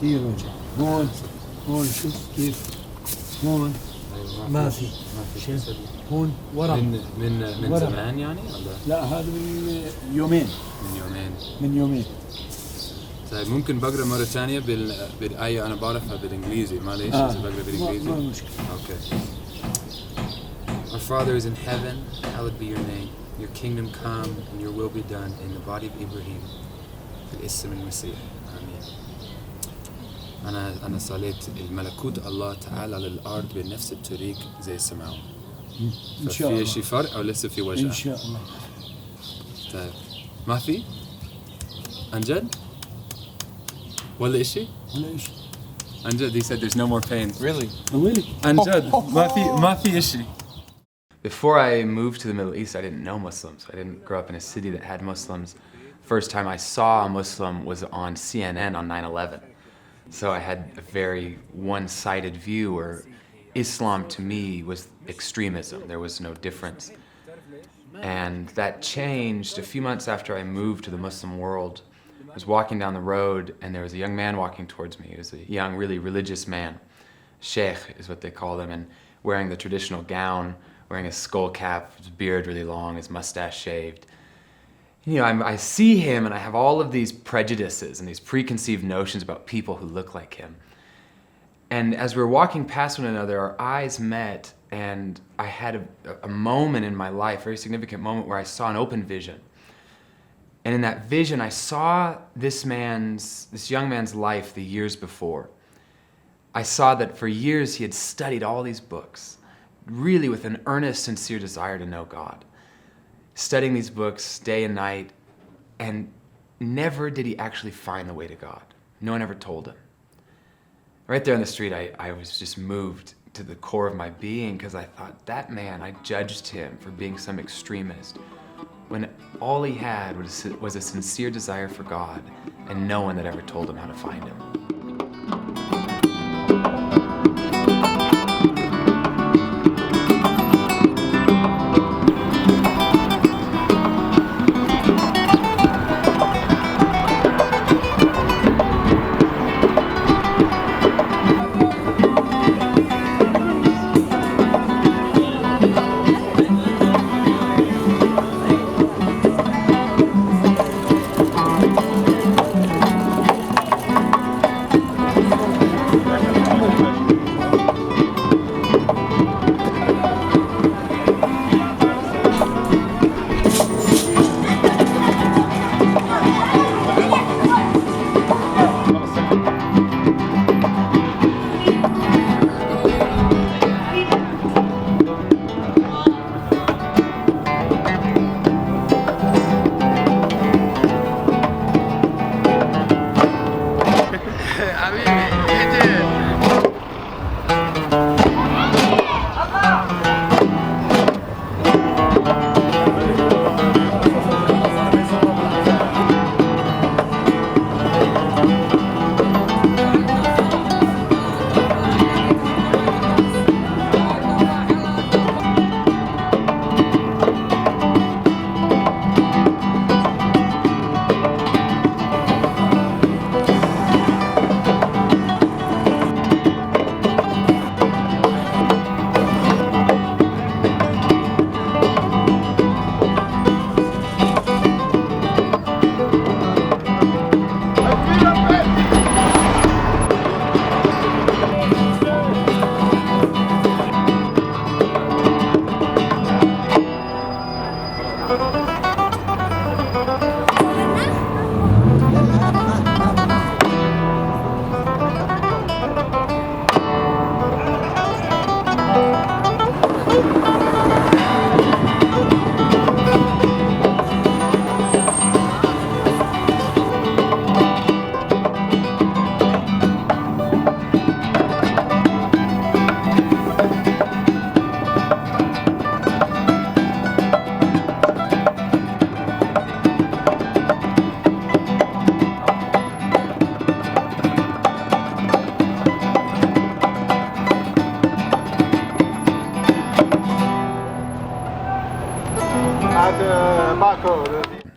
كثير وجع. هون شوف كيف هون ما في شيء. هون ورم من ورم. زمان يعني ولا؟ لا هذا من يومين. من يومين. طيب ممكن بقرا مرة ثانية بالآية أنا بعرفها بالإنجليزي معليش إذا بقرا بالإنجليزي. ما مشكلة. Okay. Our Father is in heaven, hallowed be your name. Your kingdom come and your will be done in the body of Ibrahim. في الاسم المسيح. آمين. أنا صليت الملكوت الله تعالى على الأرض بنفس الطريق زي السماء. إن شاء الله. في شيء فرق أو لسه في وجع؟ إن شاء الله. طيب ما في؟ عن جد؟ ولا إشي؟ ولا إشي. عن جد he said there's no more pain. Really? Really? عن جد ما في إشي. Before I moved to the Middle East, I didn't know Muslims. I didn't grow up in a city that had Muslims. First time I saw a Muslim was on CNN on 9/11. So I had a very one-sided view where Islam to me was extremism. There was no difference. And that changed a few months after I moved to the Muslim world. I was walking down the road and there was a young man walking towards me. He was a young, really religious man. Sheikh is what they call them, and wearing the traditional gown, wearing a skull cap, his beard really long, his mustache shaved. You know, I see him and I have all of these prejudices and these preconceived notions about people who look like him. And as we were walking past one another, our eyes met, and I had a moment in my life, a very significant moment, where I saw an open vision. And in that vision, I saw this young man's life the years before. I saw that for years he had studied all these books, really with an earnest, sincere desire to know God. Studying these books day and night, and never did he actually find the way to God. No one ever told him. Right there on the street, I was just moved to the core of my being, because I thought, that man, I judged him for being some extremist, when all he had was a sincere desire for God, and no one that ever told him how to find him.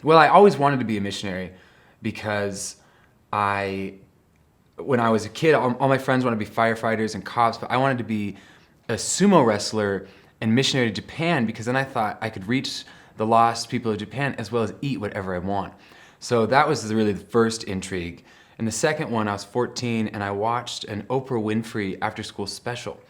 Well, I always wanted to be a missionary because I when I was a kid, all my friends wanted to be firefighters and cops, but I wanted to be a sumo wrestler and missionary to Japan, because then I thought I could reach the lost people of Japan as well as eat whatever I want. So that was really the first intrigue. And the second one, I was 14 and I watched an Oprah Winfrey after-school special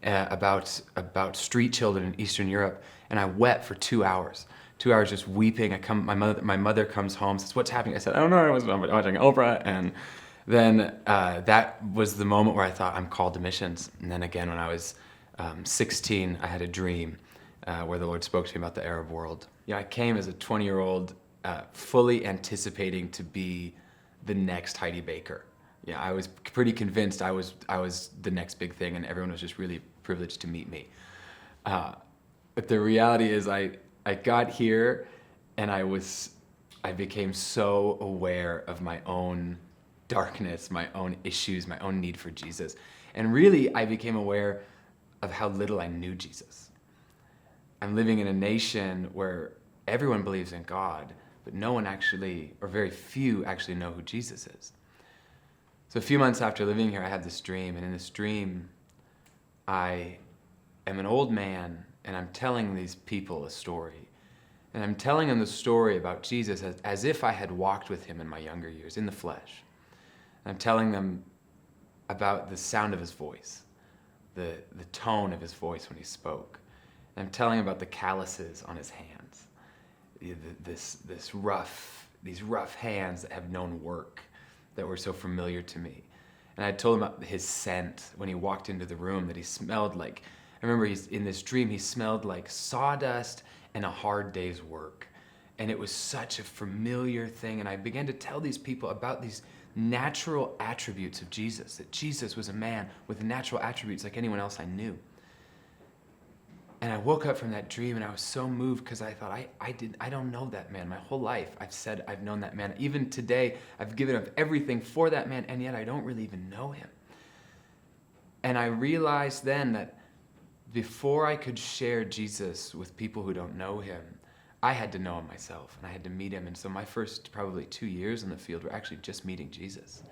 about street children in Eastern Europe, and I wept for 2 hours. 2 hours just weeping. My mother comes home, says, "What's happening?" I said, "I don't know, I was watching Oprah." And then that was the moment where I thought, I'm called to missions. And then again, when I was 16, I had a dream where the Lord spoke to me about the Arab world. I came as a 20-year-old fully anticipating to be the next Heidi Baker. I was pretty convinced I was the next big thing, and everyone was just really privileged to meet me. But the reality is I got here and I became so aware of my own darkness, my own issues, my own need for Jesus. And really, I became aware of how little I knew Jesus. I'm living in a nation where everyone believes in God, but no one actually, or very few actually know who Jesus is. So a few months after living here, I had this dream, and in this dream, I am an old man, and I'm telling these people a story. And I'm telling them the story about Jesus as if I had walked with him in my younger years, in the flesh. And I'm telling them about the sound of his voice, the tone of his voice when he spoke. And I'm telling them about the calluses on his hands, these rough hands that have known work, that were so familiar to me. And I told him about his scent when he walked into the room, that he smelled like, I remember in this dream, he smelled like sawdust and a hard day's work. And it was such a familiar thing. And I began to tell these people about these natural attributes of Jesus, that Jesus was a man with natural attributes like anyone else I knew. And I woke up from that dream and I was so moved, because I thought, I don't know that man. My whole life I've said I've known that man. Even today, I've given up everything for that man, and yet I don't really even know him. And I realized then that before I could share Jesus with people who don't know him, I had to know him myself, and I had to meet him. And so my first probably 2 years in the field were actually just meeting Jesus.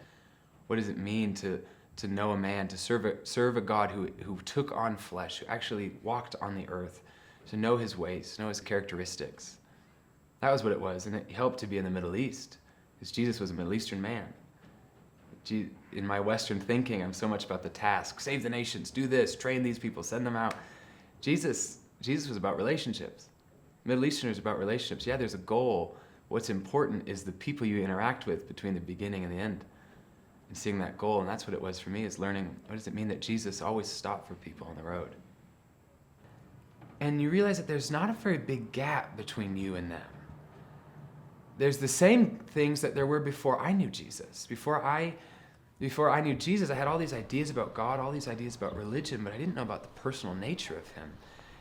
What does it mean to know a man, to serve a God who took on flesh, who actually walked on the earth, to know his ways, to know his characteristics? That was what it was, and it helped to be in the Middle East, because Jesus was a Middle Eastern man. In my Western thinking, I'm so much about the task: save the nations, do this, train these people, send them out. Jesus was about relationships. Middle Easterners about relationships. Yeah, there's a goal. What's important is the people you interact with between the beginning and the end, and seeing that goal. And that's what it was for me, is learning, what does it mean that Jesus always stopped for people on the road? And you realize that there's not a very big gap between you and them. There's the same things that there were before I knew Jesus. Before I knew Jesus, I had all these ideas about God, all these ideas about religion, but I didn't know about the personal nature of him.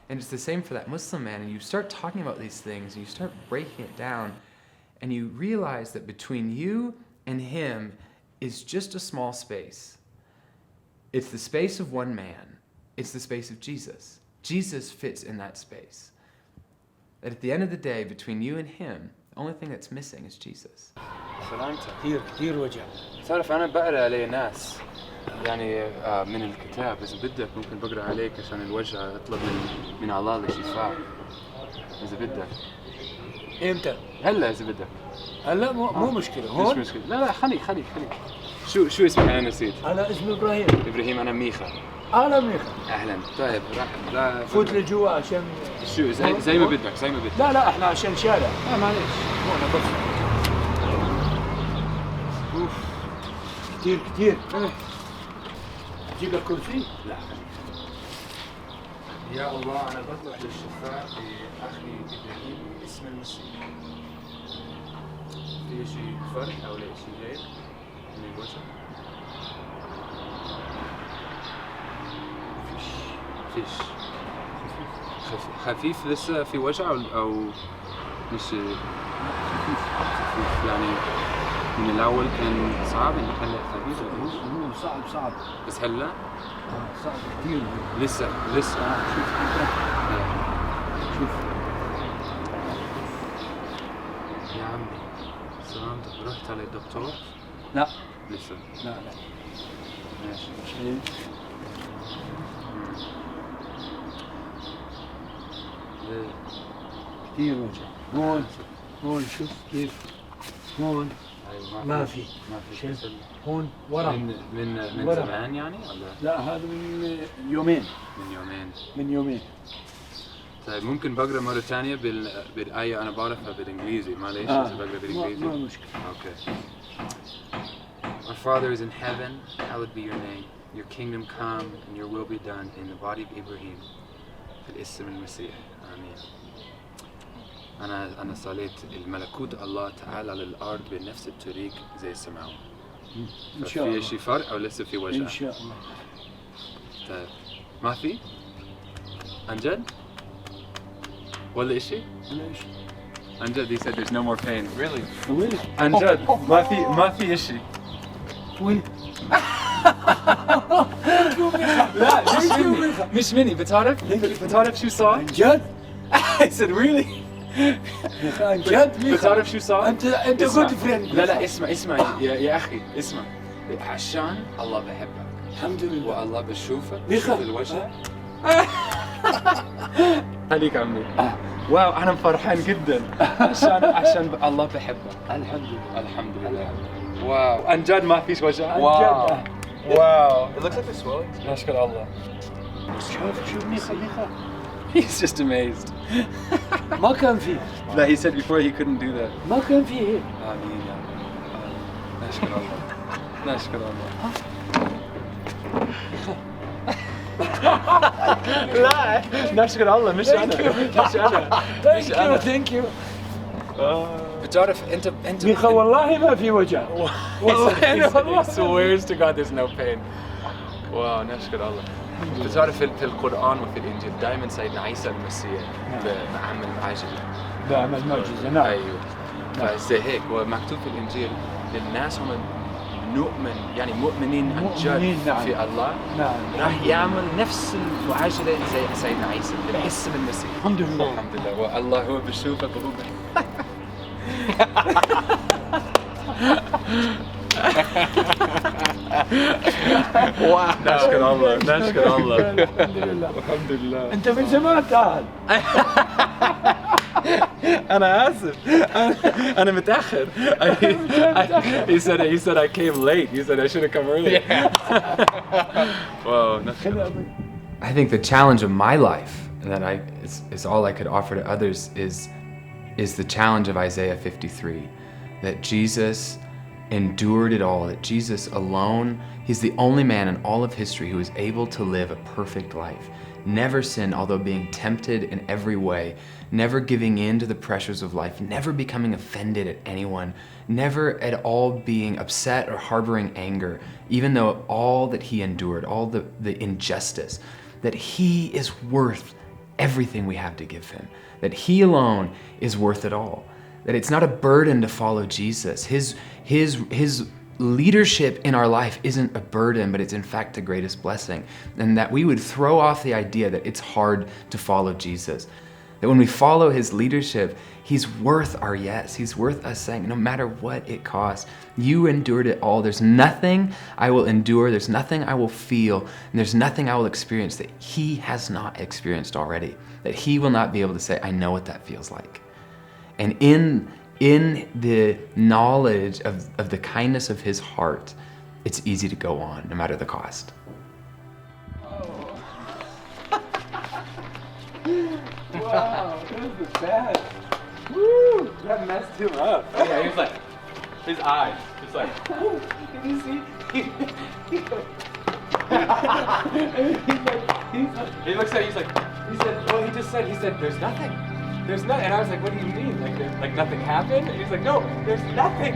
And it's the same for that Muslim man. And you start talking about these things, and you start breaking it down, and you realize that between you and him is just a small space. It's the space of one man. It's the space of Jesus. Jesus fits in that space. That at the end of the day, between you and him, the only thing that's missing is Jesus. كثير كثير وجع. تعرف أنا بقرأ لناس يعني من الكتاب، إذا بدك ممكن بقرأ عليك عشان الوجع، أطلب من الله الشفاء إذا بدك. إمتى؟ هلا إذا بدك. هلا مو مشكلة. هون؟ مش مشكلة. لا خلي. شو اسمك؟ أنا نسيت. أنا اسمي إبراهيم. إبراهيم، أنا ميخا. أهلا ميخا. أهلا. طيب لا فوت لجوا عشان شو زي ما بدك. لا احنا عشان شارع. معلش. مو أنا بس. أوف. كثير. أجيب لك كرسي؟ لا خليك. يا الله، أنا بطلب للشفاء لأخي إبراهيم باسم المسيح. في شيء فرق أو لا شيء غير من الوجه؟ فيش. خفيف لسه في وجع أو مش خفيف يعني من الأول كان صعب، إنه هلا خفيف ولا مش؟ مو صعب. بس هلا؟ صعب كثير. لسه. شوف. يا عمي سلامتك، رحت على الدكتور؟ لا لسه لا لا ماشي. شيل كثير وجع. هون شوف كيف هون أيوة، ما في ما في شيل. تسلل. هون ورا من ورا. زمان يعني ولا لا هذا من يومين من يومين؟ طيب ممكن بقرا مرة ثانية بالآية أنا بعرفها بالإنجليزي معليش إذا بقرا بالإنجليزي. ما مشكلة. Okay. Our Father is in heaven, hallowed be your name. Your kingdom come and your will be done in the body of Ibrahim. في الاسم المسيح. آمين. أنا صليت الملكوت الله تعالى على الأرض بنفس الطريق زي السماوات. إن شاء الله. في شي فرق أو لسه في وجع؟ إن شاء الله. طيب ما في؟ عن جد؟ ولا إشي؟ ليش؟ عن جد he said there's no more pain. Really? وين؟ عن جد ما في إشي. وين؟ لا مش مني بتعرف شو صار؟ عن جد؟ I said really? عن جد؟ بتعرف شو صار؟ أنت اسمع. good friend. لا اسمع يا أخي اسمع. عشان الله بحبك الحمد لله. والله بشوفك ميخا. بشوف الوجه. خليك عمي. واو أنا فرحان جدا عشان الله بحبك. الحمد لله. الحمد لله. واو عن جد ما فيش وجع. عن واو جد. واو. It looks like they're swelling. نشكر الله. شوف ميخا. He's just amazed. ما كان فيه. That he said before he couldn't do that. ما كان فيه هيك. آمين يا رب. نشكر الله. نشكر الله. لا نشكر الله مش أنا. ثانك يو. بتعرف أنت ميخا والله ما في وجع. He swears to God there's no pain. واو نشكر الله. بتعرف في القرآن وفي الإنجيل دائما سيدنا عيسى المسيح بعمل معجزة. بعمل معجزة نعم. أيوه. فزي هيك ومكتوب في الإنجيل للناس هم نؤمن يعني مؤمنين عن مؤمنين جد نعم. في الله نعم. راح يعمل نفس المعجزة زي سيدنا عيسى بالاسم المسيح. الحمد لله. الحمد لله والله هو بشوفك وهو نشكر الله نشكر الله. الحمد لله. الحمد لله. أنت من زمان تعال. أنا آسف أنا متأخر. He said I came late. He said I should have come earlier. Whoa, I think the challenge of my life, and that is all I could offer to others, is the challenge of Isaiah 53, that Jesus endured it all, that Jesus alone, he's the only man in all of history who is able to live a perfect life, never sinned although being tempted in every way, never giving in to the pressures of life, never becoming offended at anyone, never at all being upset or harboring anger, even though all that he endured, all the injustice, that he is worth everything we have to give him, that he alone is worth it all, that it's not a burden to follow Jesus. His leadership in our life isn't a burden, but it's in fact the greatest blessing. And that we would throw off the idea that it's hard to follow Jesus. That when we follow his leadership, he's worth our yes. He's worth us saying, no matter what it costs, you endured it all. There's nothing I will endure, there's nothing I will feel, and there's nothing I will experience that he has not experienced already. That he will not be able to say, I know what that feels like. And in the knowledge of the kindness of his heart, it's easy to go on, no matter the cost. Wow, that was the best. Woo, that messed him up. Yeah, he was like, his eyes, just like, Did you see? he looks at you, he's like, he said, there's nothing. There's nothing. And I was like, what do you mean? Like nothing happened? And he's like, no, there's nothing.